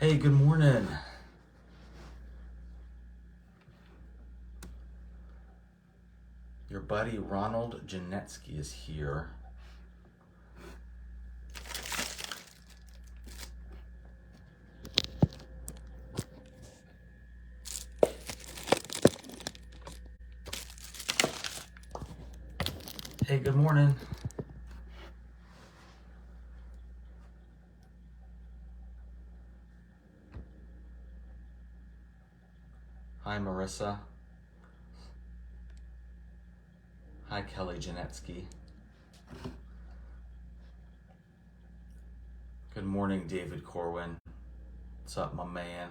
Hey, good morning. Your buddy Ronald Janetzke is here. Hey, good morning. Hi, Marissa. Hi, Kelly Janetzke. Good morning, David Corwin. What's up, my man?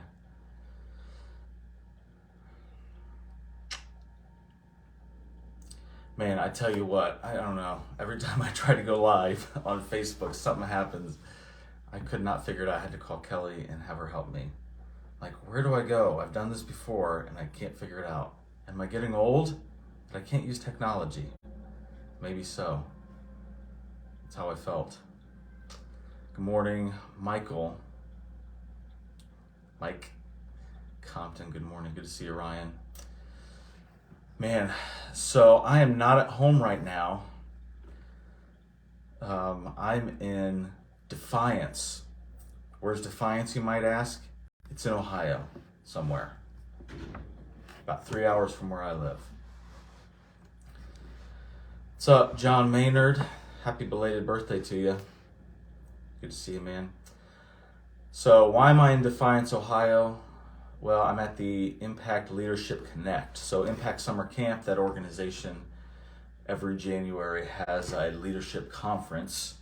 Man, I tell you what, I don't know. Every time I try to go live on Facebook, something happens. I could not figure it out. I had to call Kelly and have her help me. Like, where do I go? I've done this before and I can't figure it out. Am I getting old? That I can't use technology? Maybe so. That's how I felt. Good morning, Michael. Mike Compton, good morning. Good to see you, Ryan. Man, so I am not at home right now. I'm in Defiance. Where's Defiance, you might ask? It's in Ohio, somewhere. About 3 hours from where I live. What's up, John Maynard? Happy belated birthday to you. Good to see you, man. So why am I in Defiance, Ohio? Well, I'm at the Impact Leadership Connect. So Impact Summer Camp, that organization, every January has a leadership conference.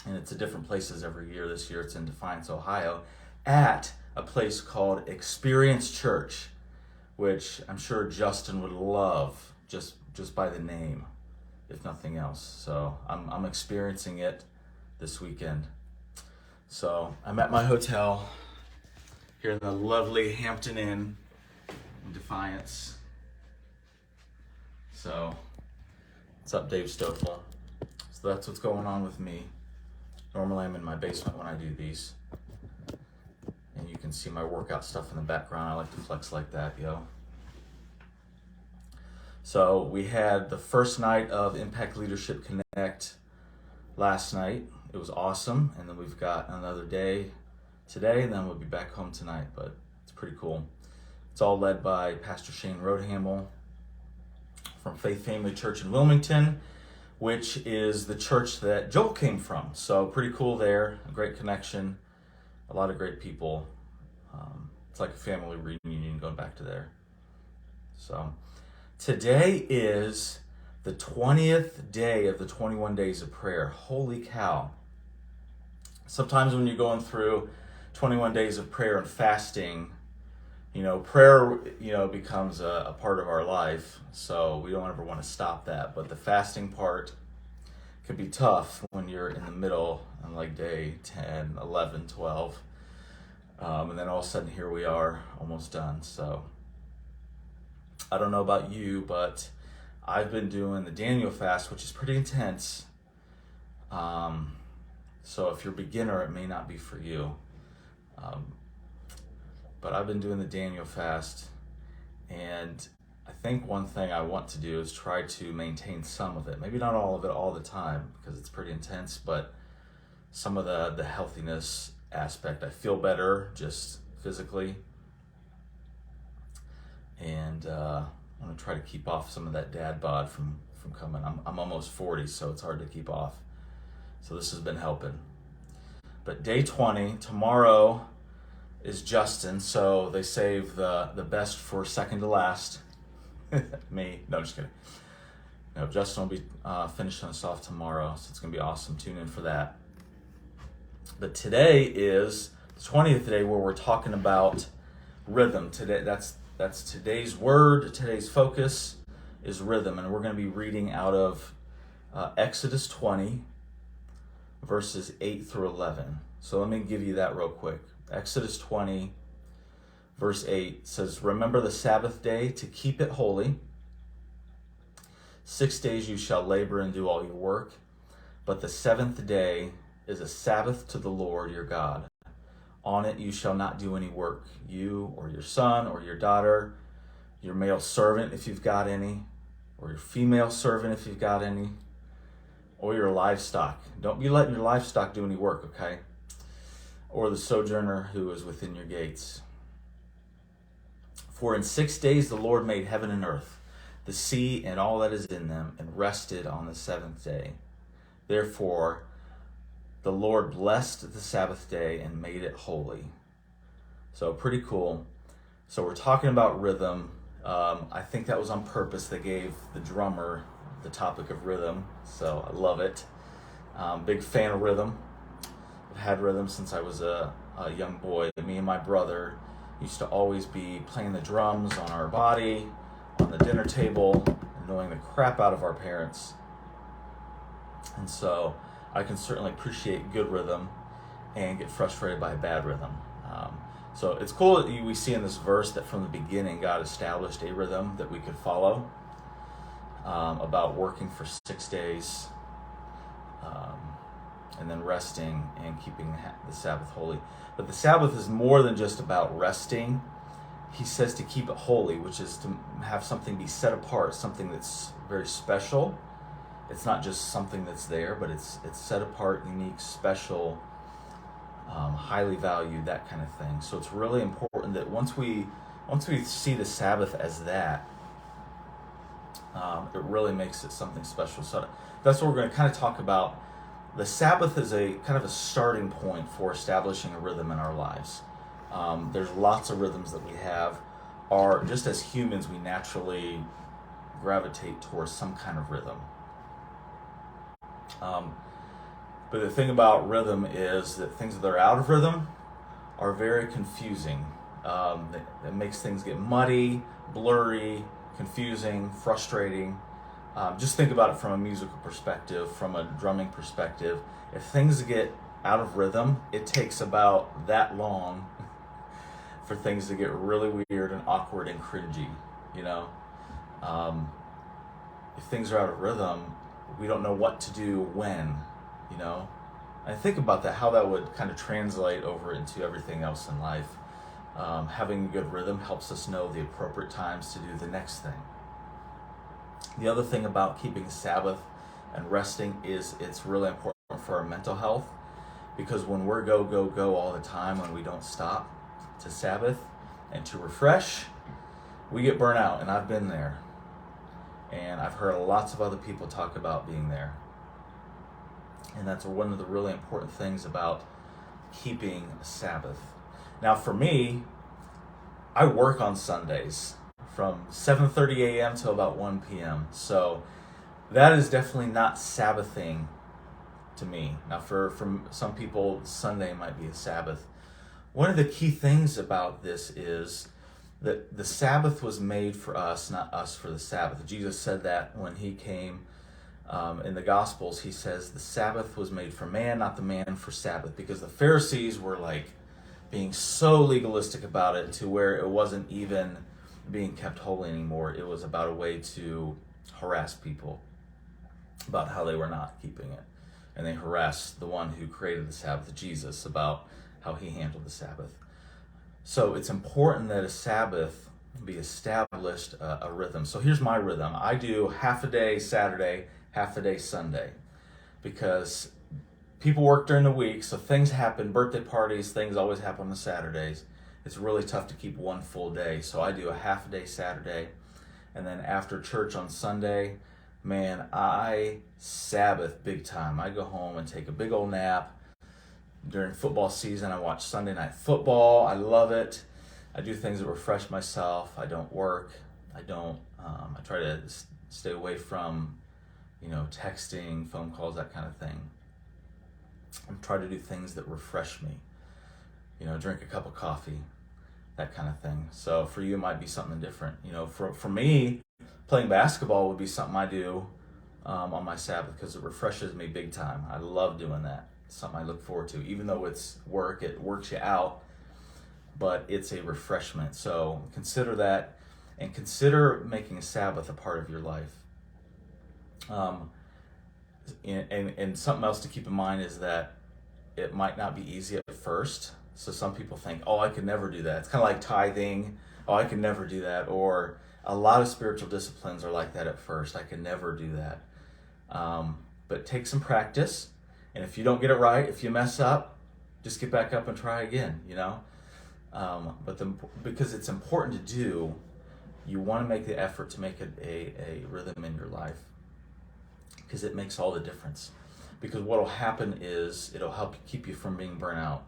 And it's at different places every year. This year it's in Defiance, Ohio, at a place called Experience Church, which I'm sure Justin would love just by the name, if nothing else. So I'm experiencing it this weekend. So I'm at my hotel here in the lovely Hampton Inn in Defiance. So what's up, Dave Stoffel? So that's what's going on with me. Normally I'm in my basement when I do these. And you can see my workout stuff in the background. I like to flex like that, yo. So we had the first night of Impact Leadership Connect last night. It was awesome. And then we've got another day today, and then we'll be back home tonight, but it's pretty cool. It's all led by Pastor Shane Roadhamel from Faith Family Church in Wilmington, which is the church that Joel came from. So pretty cool there, a great connection, a lot of great people. It's like a family reunion going back to there. So today is the 20th day of the 21 days of prayer. Holy cow. Sometimes when you're going through 21 days of prayer and fasting, prayer, becomes a part of our life. So we don't ever want to stop that. But the fasting part can be tough when you're in the middle on like day 10, 11, 12. And then all of a sudden here we are almost done. So I don't know about you, but I've been doing the Daniel fast, which is pretty intense. So if you're a beginner, it may not be for you. But I've been doing the Daniel fast, and I think one thing I want to do is try to maintain some of it. Maybe not all of it all the time, because it's pretty intense, but some of the healthiness aspect. I feel better just physically, and I'm going to try to keep off some of that dad bod from coming. I'm almost 40, so it's hard to keep off. So this has been helping. But day 20, tomorrow is Justin, so they save the best for second to last. Me. No, just kidding. No, Justin will be finishing us off tomorrow, so it's going to be awesome. Tune in for that. But today is the 20th day where we're talking about rhythm. Today, that's today's word, today's focus is rhythm, and we're going to be reading out of Exodus 20, verses 8 through 11. So let me give you that real quick. Exodus 20, verse 8 says, "Remember the Sabbath day to keep it holy. 6 days you shall labor and do all your work, but the seventh day is a Sabbath to the Lord your God. On it you shall not do any work, you or your son or your daughter, your male servant if you've got any, or your female servant if you've got any, or your livestock. Don't be letting your livestock do any work, okay? Or the sojourner who is within your gates. For in 6 days the Lord made heaven and earth, the sea and all that is in them, and rested on the seventh day. Therefore the Lord blessed the Sabbath day and made it holy. So pretty cool. So we're talking about rhythm. I think that was on purpose. They gave the drummer the topic of rhythm, so I love it. Big fan of rhythm. I've had rhythm since I was a young boy. Me and my brother used to always be playing the drums on our body, on the dinner table, annoying the crap out of our parents. And so I can certainly appreciate good rhythm and get frustrated by bad rhythm. So it's cool that we see in this verse that from the beginning God established a rhythm that we could follow, about working for 6 days, and then resting and keeping the Sabbath holy. But the Sabbath is more than just about resting. He says to keep it holy, which is to have something be set apart, something that's very special. It's not just something that's there, but it's set apart, unique, special, highly valued, that kind of thing. So it's really important that once we see the Sabbath as that, it really makes it something special. So that's what we're going to kind of talk about. The Sabbath is a kind of a starting point for establishing a rhythm in our lives. There's lots of rhythms that we have. Just as humans, we naturally gravitate towards some kind of rhythm. But the thing about rhythm is that things that are out of rhythm are very confusing. It makes things get muddy, blurry, confusing, frustrating. Just think about it from a musical perspective, from a drumming perspective. If things get out of rhythm, it takes about that long for things to get really weird and awkward and cringy, you know? If things are out of rhythm, we don't know what to do when, you know? And think about that, how that would kind of translate over into everything else in life. Having a good rhythm helps us know the appropriate times to do the next thing. The other thing about keeping a Sabbath and resting is it's really important for our mental health, because when we're go, go, go all the time, when we don't stop to Sabbath and to refresh, we get burnt out, and I've been there. And I've heard lots of other people talk about being there. And that's one of the really important things about keeping a Sabbath. Now for me, I work on Sundays from 7:30 a.m. till about 1 p.m. So that is definitely not Sabbathing to me. Now for some people, Sunday might be a Sabbath. One of the key things about this is that the Sabbath was made for us, not us for the Sabbath. Jesus said that when he came in the Gospels. He says the Sabbath was made for man, not the man for Sabbath, because the Pharisees were like being so legalistic about it to where it wasn't even being kept holy anymore. It was about a way to harass people about how they were not keeping it. And they harassed the one who created the Sabbath, Jesus, about how he handled the Sabbath. So it's important that a Sabbath be established, a rhythm. So here's my rhythm. I do half a day Saturday, half a day Sunday, because people work during the week, so things happen, birthday parties, things always happen on Saturdays. It's really tough to keep one full day. So I do a half a day Saturday, and then after church on Sunday, man, I Sabbath big time. I go home and take a big old nap. During football season, I watch Sunday Night Football. I love it. I do things that refresh myself. I don't work. I try to stay away from, texting, phone calls, that kind of thing. I try to do things that refresh me. Drink a cup of coffee, that kind of thing. So for you, it might be something different. For me, playing basketball would be something I do on my Sabbath, because it refreshes me big time. I love doing that. It's something I look forward to. Even though it's work, it works you out, but it's a refreshment. So consider that, and consider making a Sabbath a part of your life. And something else to keep in mind is that it might not be easy at first. So some people think, oh, I could never do that. It's kind of like tithing. Oh, I could never do that. Or a lot of spiritual disciplines are like that at first. I could never do that. But take some practice. And if you don't get it right, if you mess up, just get back up and try again, you know. Because it's important to do, you want to make the effort to make it a rhythm in your life. Because it makes all the difference. Because what will happen is it'll help keep you from being burnt out.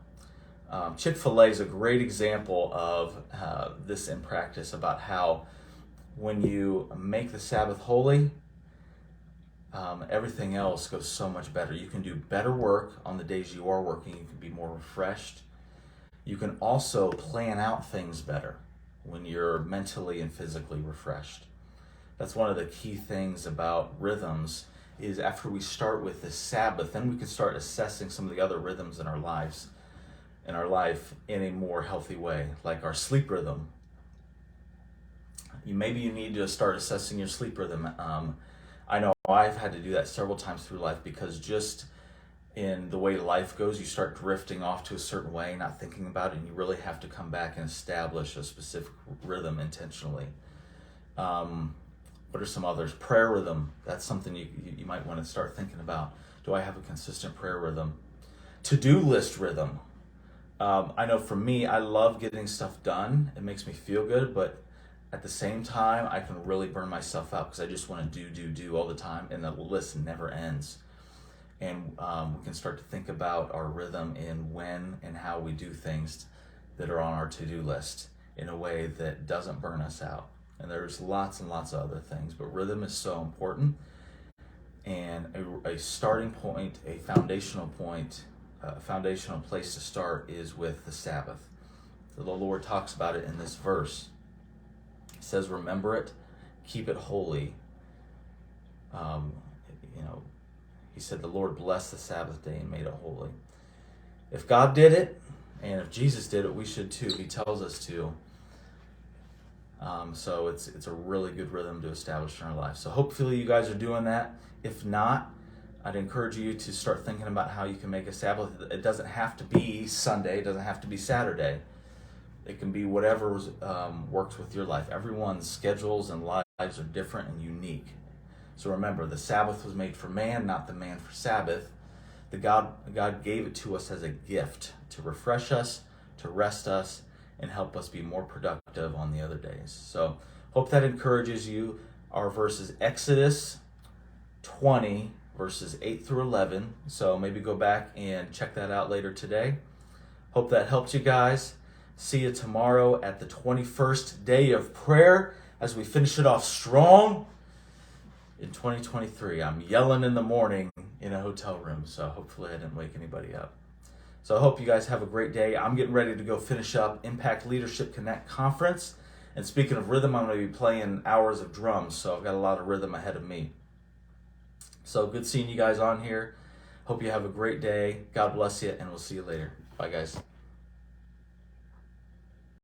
Chick-fil-A is a great example of this in practice, about how when you make the Sabbath holy, everything else goes so much better. You can do better work on the days you are working. You can be more refreshed. You can also plan out things better when you're mentally and physically refreshed. That's one of the key things about rhythms, is after we start with the Sabbath, then we can start assessing some of the other rhythms in our life in a more healthy way, like our sleep rhythm. Maybe you need to start assessing your sleep rhythm. I know I've had to do that several times through life, because just in the way life goes, you start drifting off to a certain way, not thinking about it, and you really have to come back and establish a specific rhythm intentionally. What are some others? Prayer rhythm. That's something you might want to start thinking about. Do I have a consistent prayer rhythm? To-do list rhythm. I know for me, I love getting stuff done. It makes me feel good, but at the same time, I can really burn myself out because I just want to do all the time, and the list never ends. And we can start to think about our rhythm in when and how we do things that are on our to-do list in a way that doesn't burn us out. And there's lots and lots of other things, but rhythm is so important. And a starting point, a foundational place to start is with the Sabbath. So the Lord talks about it in this verse. He says, remember it, keep it holy. He said the Lord blessed the Sabbath day and made it holy. If God did it, and if Jesus did it, we should too. He tells us to. So it's a really good rhythm to establish in our life. So hopefully you guys are doing that. If not, I'd encourage you to start thinking about how you can make a Sabbath. It doesn't have to be Sunday. It doesn't have to be Saturday. It can be whatever works with your life. Everyone's schedules and lives are different and unique. So remember, the Sabbath was made for man, not the man for Sabbath. God gave it to us as a gift to refresh us, to rest us, and help us be more productive on the other days. So hope that encourages you. Our verse is Exodus 20, verses 8 through 11. So maybe go back and check that out later today. Hope that helped you guys. See you tomorrow at the 21st day of prayer as we finish it off strong in 2023. I'm yelling in the morning in a hotel room, so hopefully I didn't wake anybody up. So I hope you guys have a great day. I'm getting ready to go finish up Impact Leadership Connect Conference. And speaking of rhythm, I'm going to be playing hours of drums, so I've got a lot of rhythm ahead of me. So good seeing you guys on here. Hope you have a great day. God bless you, and we'll see you later. Bye, guys.